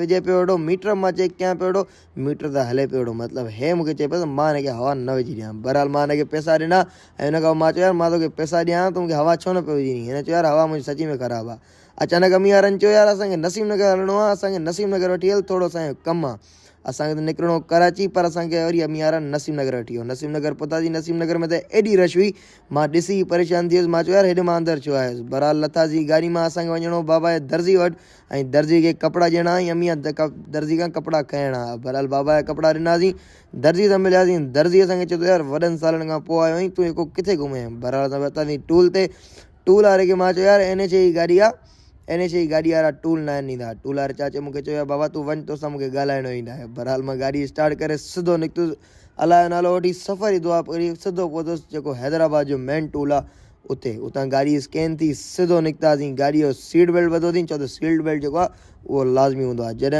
विझे पियो वेठो मीटर मां चेक कयां पियो वेठो मीटर त हले पियो वेठो मतिलबु हे मूंखे चए पियो त मां हिनखे हवा न विझी ॾियां। बहरहाल मां हिनखे पैसा ॾिना ऐं हिन खां मां चयो यार मां तोखे पैसा ॾियां त मूंखे हवा छो न पियो विझी ॾीं। हिन चयो यार हवा मुंहिंजी सची में ख़राबु आहे। अचानक अमी वारनि चयो यार असांखे नसीम नगर हलणो आहे, असांखे नसीम नगर वठी हल, थोरो असांजो कमु आहे। असांखे त निकिरणो कराची पर असांखे वरी अमी वारा नसीम नगर वठी वियो। नसीम नगर पहुतासीं। नसीम नगर में त एॾी रश हुई मां ॾिसी परेशान थी वियुसि। मां चयो यार हेॾे मां अंदरि छो आयुसि। बहरहाल लथासीं गाॾी मां। असांखे वञिणो बाबा जे दर्जी वटि ऐं दर्जी खे कपिड़ा ॾियणा ऐं अमीअ दर्जी खां कपिड़ा खणणा। बहरहाल बाबा जा कपिड़ा ॾिनासीं, दर्जी सां मिलियासीं। दर्जी असांखे चयो यार वॾनि सालनि खां पोइ आयो आहीं, तूं जेको किथे घुमे। बहरहाल असां वरितासीं टूल ते। टूल वारे खे मां चयो यार NH जी गाॾी आहे, NH जी गाॾी वारा टूल न ॾींदा। टूल वारे चाचे मूंखे चयो बाबा तूं वञ, तोसां मूंखे ॻाल्हाइणो ई न आहे। बहरहाल मां गाॾी स्टार्ट करे सिधो निकितुसि। अलाह जो नालो वठी सफ़र ई दुआ करी सिधो पहुतुसि जेको हैदराबाद जो मेन टूल आहे उते। उतां गाॾी स्कैन थी सिधो निकितासीं। गाॾी जो सीट बेल्ट ॿधो अथई, छो त सीट बेल्ट जेको आहे उहो लाज़मी हूंदो आहे। जॾहिं